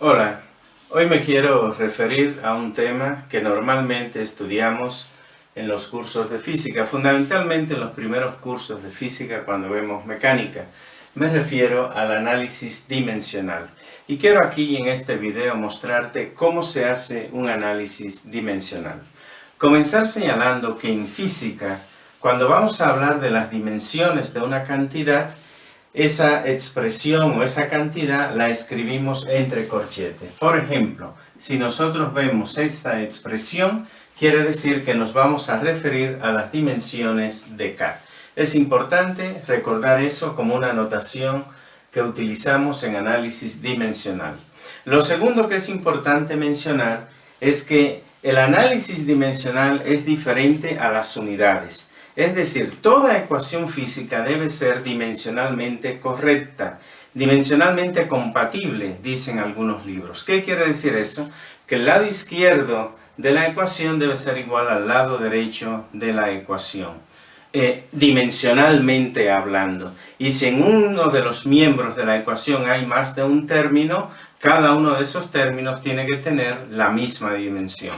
Hola, hoy me quiero referir a un tema que normalmente estudiamos en los cursos de física, fundamentalmente en los primeros cursos de física cuando vemos mecánica. Me refiero al análisis dimensional. Y quiero aquí en este video mostrarte cómo se hace un análisis dimensional. Comenzar señalando que en física, cuando vamos a hablar de las dimensiones de una cantidad, esa expresión o esa cantidad la escribimos entre corchetes. Por ejemplo, si nosotros vemos esta expresión, quiere decir que nos vamos a referir a las dimensiones de K. Es importante recordar eso como una notación que utilizamos en análisis dimensional. Lo segundo que es importante mencionar es que el análisis dimensional es diferente a las unidades. Es decir, toda ecuación física debe ser dimensionalmente correcta, dimensionalmente compatible, dicen algunos libros. ¿Qué quiere decir eso? Que el lado izquierdo de la ecuación debe ser igual al lado derecho de la ecuación, dimensionalmente hablando. Y si en uno de los miembros de la ecuación hay más de un término, cada uno de esos términos tiene que tener la misma dimensión.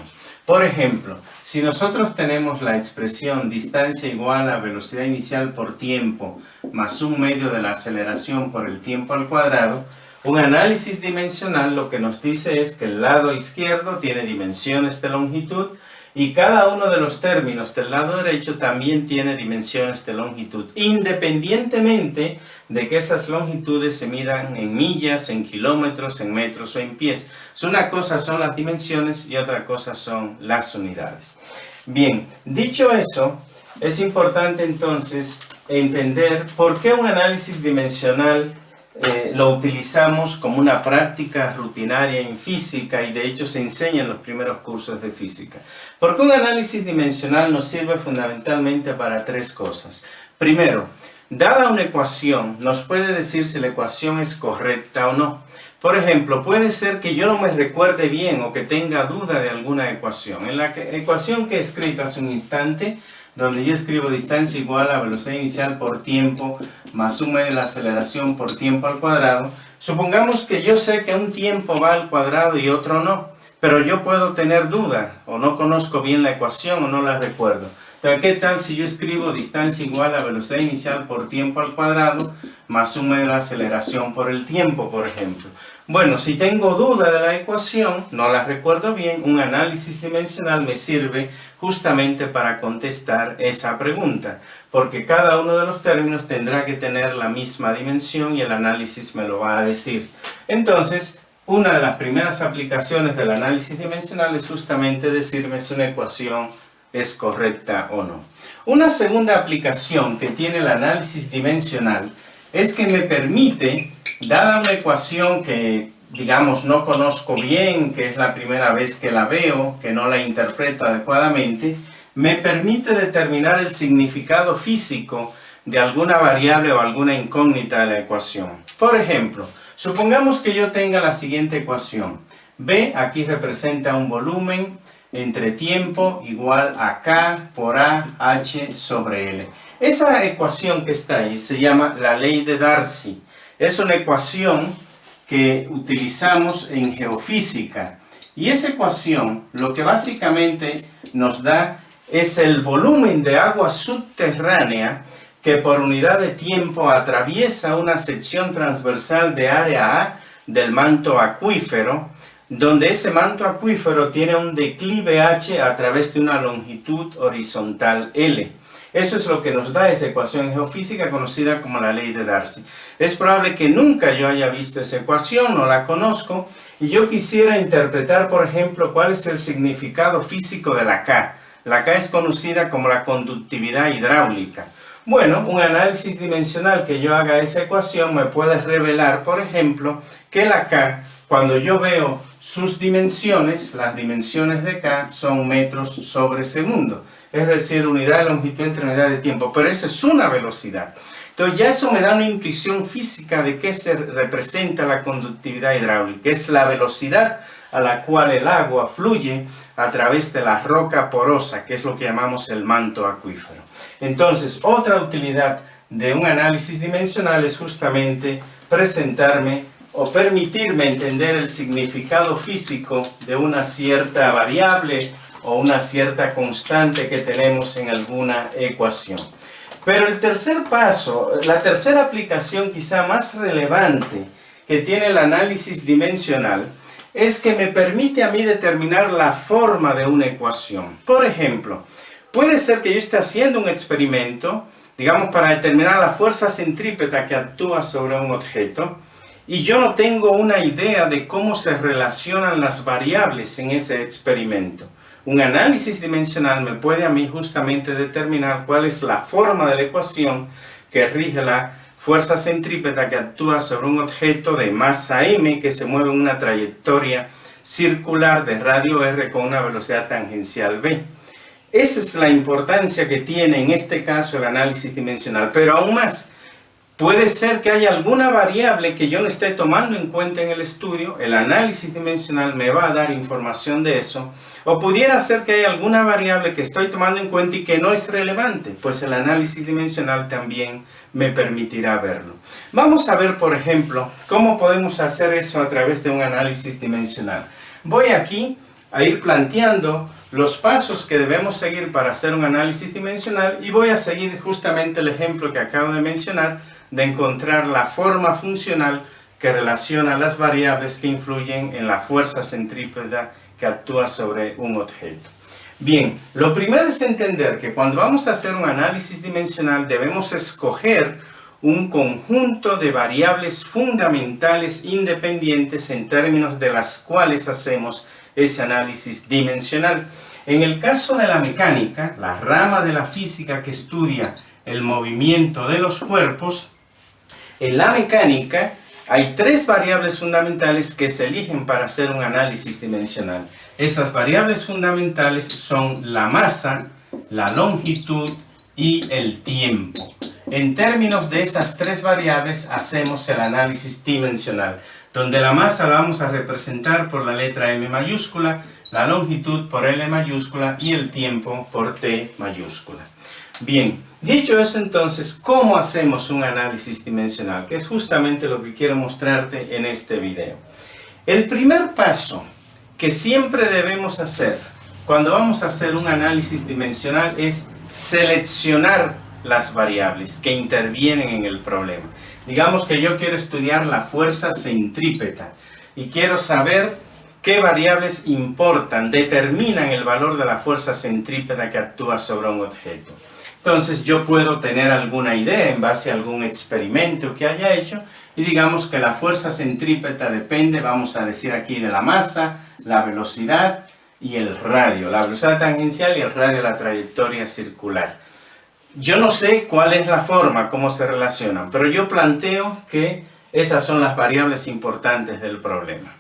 Por ejemplo, si nosotros tenemos la expresión distancia igual a velocidad inicial por tiempo más un medio de la aceleración por el tiempo al cuadrado, un análisis dimensional lo que nos dice es que el lado izquierdo tiene dimensiones de longitud y cada uno de los términos del lado derecho también tiene dimensiones de longitud, independientemente de que esas longitudes se midan en millas, en kilómetros, en metros o en pies. Una cosa son las dimensiones y otra cosa son las unidades. Bien, dicho eso, es importante entonces entender por qué un análisis dimensional lo utilizamos como una práctica rutinaria en física y de hecho se enseña en los primeros cursos de física. Porque un análisis dimensional nos sirve fundamentalmente para tres cosas. Primero, dada una ecuación, nos puede decir si la ecuación es correcta o no. Por ejemplo, puede ser que yo no me recuerde bien o que tenga duda de alguna ecuación. En la ecuación que he escrito hace un instante, donde yo escribo distancia igual a velocidad inicial por tiempo más un medio de la aceleración por tiempo al cuadrado, supongamos que yo sé que un tiempo va al cuadrado y otro no, pero yo puedo tener duda o no conozco bien la ecuación o no la recuerdo. Pero ¿qué tal si yo escribo distancia igual a velocidad inicial por tiempo al cuadrado más un medio de la aceleración por el tiempo, por ejemplo? Bueno, si tengo duda de la ecuación, no la recuerdo bien, un análisis dimensional me sirve justamente para contestar esa pregunta, porque cada uno de los términos tendrá que tener la misma dimensión y el análisis me lo va a decir. Entonces, una de las primeras aplicaciones del análisis dimensional es justamente decirme si una ecuación es correcta o no. Una segunda aplicación que tiene el análisis dimensional es que me permite, dada una ecuación que, digamos, no conozco bien, que es la primera vez que la veo, que no la interpreto adecuadamente, me permite determinar el significado físico de alguna variable o alguna incógnita de la ecuación. Por ejemplo, supongamos que yo tenga la siguiente ecuación. B, aquí representa un volumen entre tiempo igual a K por A, H sobre L. Esa ecuación que está ahí se llama la ley de Darcy. Es una ecuación que utilizamos en geofísica. Y esa ecuación lo que básicamente nos da es el volumen de agua subterránea que por unidad de tiempo atraviesa una sección transversal de área A del manto acuífero, donde ese manto acuífero tiene un declive H a través de una longitud horizontal L. Eso es lo que nos da esa ecuación geofísica conocida como la ley de Darcy. Es probable que nunca yo haya visto esa ecuación, no la conozco, y yo quisiera interpretar, por ejemplo, cuál es el significado físico de la K. La K es conocida como la conductividad hidráulica. Bueno, un análisis dimensional que yo haga esa ecuación me puede revelar, por ejemplo, que la K, cuando yo veo sus dimensiones, las dimensiones de K son metros sobre segundo, es decir, unidad de longitud entre unidad de tiempo, pero esa es una velocidad. Entonces ya eso me da una intuición física de qué se representa la conductividad hidráulica, es la velocidad a la cual el agua fluye a través de la roca porosa, que es lo que llamamos el manto acuífero. Entonces, otra utilidad de un análisis dimensional es justamente presentarme o permitirme entender el significado físico de una cierta variable o una cierta constante que tenemos en alguna ecuación. Pero el tercer paso, la tercera aplicación quizá más relevante que tiene el análisis dimensional, es que me permite a mí determinar la forma de una ecuación. Por ejemplo, puede ser que yo esté haciendo un experimento, digamos, para determinar la fuerza centrípeta que actúa sobre un objeto, y yo no tengo una idea de cómo se relacionan las variables en ese experimento. Un análisis dimensional me puede a mí justamente determinar cuál es la forma de la ecuación que rige la fuerza centrípeta que actúa sobre un objeto de masa m que se mueve en una trayectoria circular de radio r con una velocidad tangencial v. Esa es la importancia que tiene en este caso el análisis dimensional, pero aún más, puede ser que haya alguna variable que yo no esté tomando en cuenta en el estudio, el análisis dimensional me va a dar información de eso, o pudiera ser que haya alguna variable que estoy tomando en cuenta y que no es relevante, pues el análisis dimensional también me permitirá verlo. Vamos a ver, por ejemplo, cómo podemos hacer eso a través de un análisis dimensional. Voy aquí a ir planteando los pasos que debemos seguir para hacer un análisis dimensional y voy a seguir justamente el ejemplo que acabo de mencionar de encontrar la forma funcional que relaciona las variables que influyen en la fuerza centrípeta que actúa sobre un objeto. Bien, lo primero es entender que cuando vamos a hacer un análisis dimensional debemos escoger un conjunto de variables fundamentales independientes en términos de las cuales hacemos ese análisis dimensional. En el caso de la mecánica, la rama de la física que estudia el movimiento de los cuerpos, en la mecánica hay tres variables fundamentales que se eligen para hacer un análisis dimensional. Esas variables fundamentales son la masa, la longitud y el tiempo. En términos de esas tres variables hacemos el análisis dimensional, donde la masa la vamos a representar por la letra M mayúscula, la longitud por L mayúscula y el tiempo por T mayúscula. Bien, dicho eso entonces, ¿cómo hacemos un análisis dimensional? Que es justamente lo que quiero mostrarte en este video. El primer paso que siempre debemos hacer cuando vamos a hacer un análisis dimensional es seleccionar las variables que intervienen en el problema. Digamos que yo quiero estudiar la fuerza centrípeta y quiero saber qué variables importan, determinan el valor de la fuerza centrípeta que actúa sobre un objeto. Entonces yo puedo tener alguna idea en base a algún experimento que haya hecho y digamos que la fuerza centrípeta depende, vamos a decir aquí, de la masa, la velocidad y el radio. La velocidad tangencial y el radio de la trayectoria circular. Yo no sé cuál es la forma, cómo se relacionan, pero yo planteo que esas son las variables importantes del problema.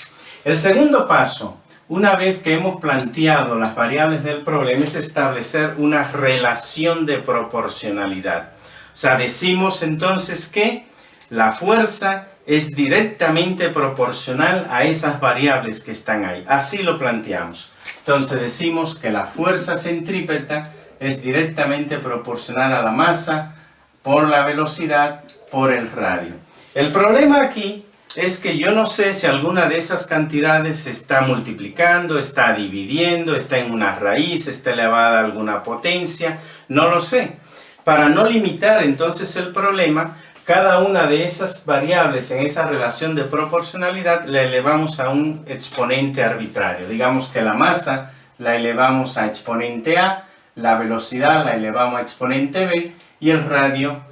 El segundo paso, una vez que hemos planteado las variables del problema, es establecer una relación de proporcionalidad. O sea, decimos entonces que la fuerza es directamente proporcional a esas variables que están ahí. Así lo planteamos. Entonces decimos que la fuerza centrípeta es directamente proporcional a la masa por la velocidad por el radio. El problema aquí es que yo no sé si alguna de esas cantidades se está multiplicando, está dividiendo, está en una raíz, está elevada a alguna potencia, no lo sé. Para no limitar entonces el problema, cada una de esas variables en esa relación de proporcionalidad la elevamos a un exponente arbitrario. Digamos que la masa la elevamos a exponente A, la velocidad la elevamos a exponente B y el radio,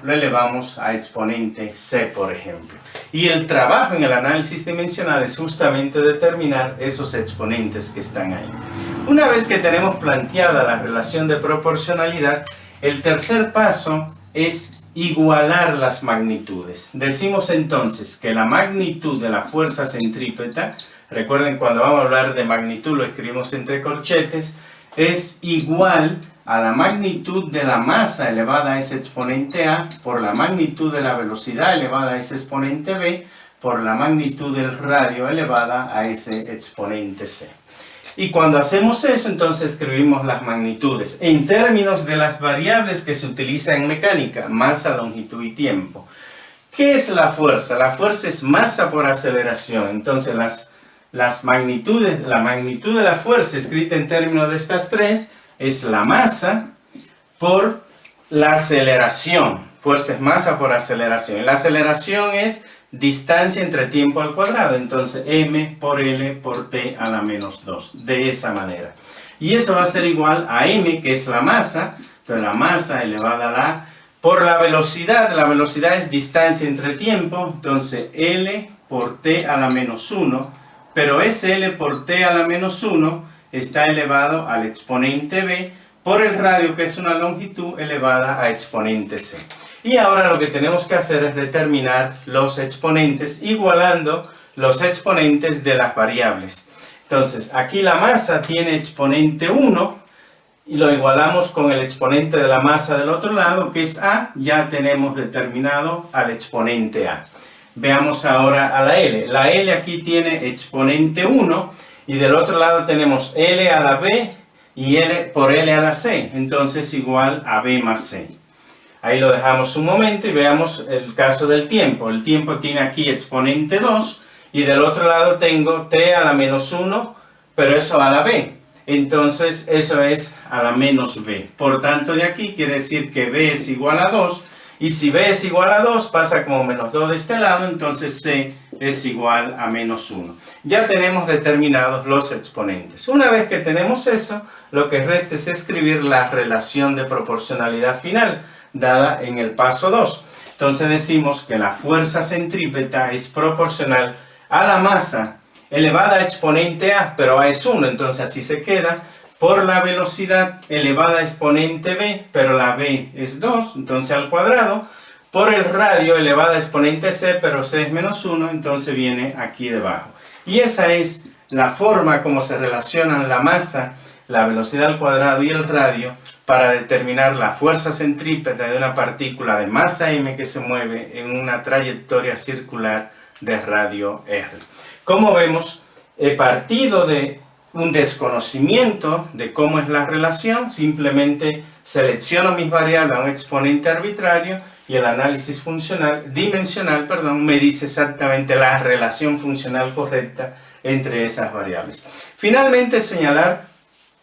lo elevamos a exponente C, por ejemplo. Y el trabajo en el análisis dimensional es justamente determinar esos exponentes que están ahí. Una vez que tenemos planteada la relación de proporcionalidad, el tercer paso es igualar las magnitudes. Decimos entonces que la magnitud de la fuerza centrípeta, recuerden cuando vamos a hablar de magnitud lo escribimos entre corchetes, es igual a la magnitud de la masa elevada a ese exponente A por la magnitud de la velocidad elevada a ese exponente B por la magnitud del radio elevada a ese exponente C. Y cuando hacemos eso, entonces escribimos las magnitudes en términos de las variables que se utilizan en mecánica, masa, longitud y tiempo. ¿Qué es la fuerza? La fuerza es masa por aceleración. Entonces las magnitudes, la magnitud de la fuerza escrita en términos de estas tres es la masa por la aceleración. Fuerza es masa por aceleración. Y la aceleración es distancia entre tiempo al cuadrado. Entonces m por L por t a la menos 2. De esa manera. Y eso va a ser igual a m, que es la masa. Entonces la masa elevada a la por la velocidad es distancia entre tiempo, entonces L por t a la menos 1, pero ese L por t a la menos 1 está elevado al exponente b por el radio, que es una longitud, elevada a exponente c. Y ahora lo que tenemos que hacer es determinar los exponentes igualando los exponentes de las variables. Entonces aquí la masa tiene exponente 1, y lo igualamos con el exponente de la masa del otro lado, que es a. Ya tenemos determinado al exponente a. Veamos ahora a la L. La L aquí tiene exponente 1 y del otro lado tenemos L a la B y L por L a la C. Entonces igual a B más C. Ahí lo dejamos un momento y veamos el caso del tiempo. El tiempo tiene aquí exponente 2 y del otro lado tengo t a la menos 1, pero eso a la B. Entonces eso es a la menos b. Por tanto, de aquí quiere decir que b es igual a 2. Y si b es igual a 2, pasa como menos 2 de este lado, entonces c es igual a menos 1. Ya tenemos determinados los exponentes. Una vez que tenemos eso, lo que resta es escribir la relación de proporcionalidad final, dada en el paso 2. Entonces decimos que la fuerza centrípeta es proporcional a la masa elevada a exponente a, pero a es 1, entonces así se queda, por la velocidad elevada a exponente b, pero la b es 2, entonces al cuadrado, por el radio elevada a exponente c, pero c es menos 1, entonces viene aquí debajo. Y esa es la forma como se relacionan la masa, la velocidad al cuadrado y el radio para determinar la fuerza centrípeta de una partícula de masa m que se mueve en una trayectoria circular de radio r. Como vemos, he partido de un desconocimiento de cómo es la relación, simplemente selecciono mis variables a un exponente arbitrario y el análisis dimensional me dice exactamente la relación funcional correcta entre esas variables. Finalmente, señalar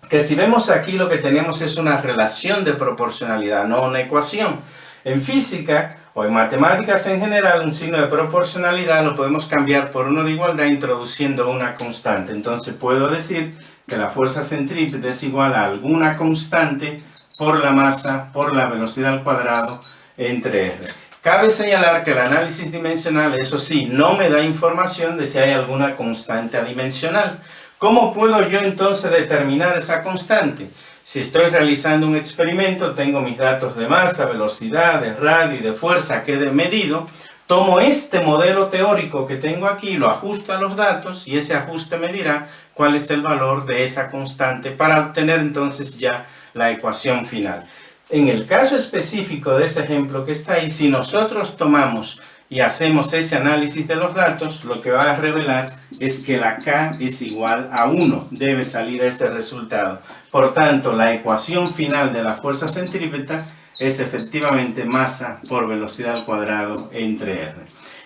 que si vemos aquí lo que tenemos es una relación de proporcionalidad, no una ecuación. En física o en matemáticas en general, un signo de proporcionalidad lo podemos cambiar por uno de igualdad introduciendo una constante. Entonces puedo decir que la fuerza centrípeta es igual a alguna constante por la masa, por la velocidad al cuadrado, entre R. Cabe señalar que el análisis dimensional, eso sí, no me da información de si hay alguna constante adimensional. ¿Cómo puedo yo entonces determinar esa constante? Si estoy realizando un experimento, tengo mis datos de masa, velocidad, de radio y de fuerza que he medido, tomo este modelo teórico que tengo aquí, lo ajusto a los datos y ese ajuste me dirá cuál es el valor de esa constante para obtener entonces ya la ecuación final. En el caso específico de ese ejemplo que está ahí, si nosotros tomamos y hacemos ese análisis de los datos, lo que va a revelar es que la K es igual a 1. Debe salir ese resultado. Por tanto, la ecuación final de la fuerza centrípeta es efectivamente masa por velocidad al cuadrado entre R.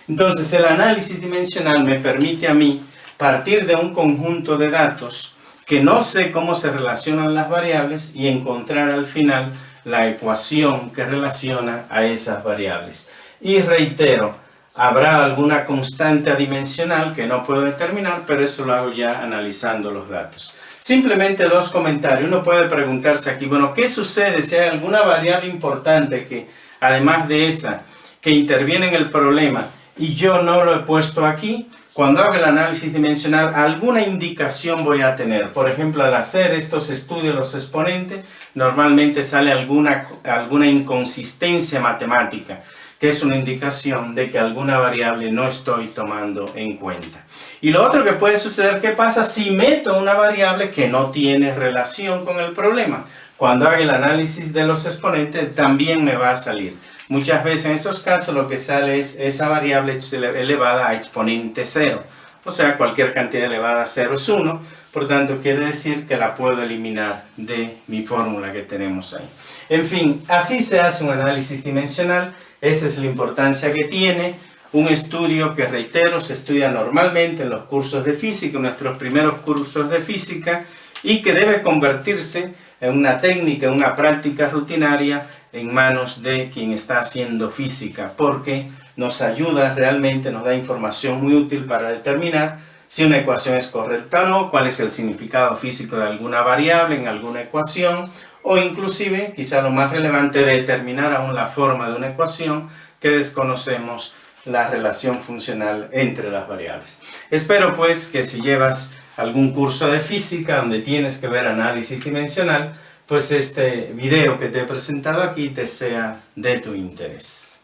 Entonces, el análisis dimensional me permite a mí partir de un conjunto de datos que no sé cómo se relacionan las variables y encontrar al final la ecuación que relaciona a esas variables. Y reitero, habrá alguna constante adimensional que no puedo determinar, pero eso lo hago ya analizando los datos. Simplemente dos comentarios. Uno puede preguntarse aquí, bueno, ¿qué sucede si hay alguna variable importante que, además de esa, que interviene en el problema y yo no lo he puesto aquí? Cuando hago el análisis dimensional, alguna indicación voy a tener. Por ejemplo, al hacer estos estudios, los exponentes, normalmente sale alguna inconsistencia matemática, que es una indicación de que alguna variable no estoy tomando en cuenta. Y lo otro que puede suceder, ¿qué pasa si meto una variable que no tiene relación con el problema? Cuando haga el análisis de los exponentes, también me va a salir. Muchas veces en esos casos lo que sale es esa variable elevada a exponente 0. O sea, cualquier cantidad elevada a 0 es 1. Por tanto, quiere decir que la puedo eliminar de mi fórmula que tenemos ahí. En fin, así se hace un análisis dimensional. Esa es la importancia que tiene. Un estudio que, reitero, se estudia normalmente en los cursos de física, en nuestros primeros cursos de física, y que debe convertirse en una técnica, en una práctica rutinaria en manos de quien está haciendo física, porque nos ayuda realmente, nos da información muy útil para determinar si una ecuación es correcta o no, cuál es el significado físico de alguna variable en alguna ecuación, o inclusive, quizá lo más relevante, determinar aún la forma de una ecuación que desconocemos la relación funcional entre las variables. Espero pues que si llevas algún curso de física donde tienes que ver análisis dimensional, pues este video que te he presentado aquí te sea de tu interés.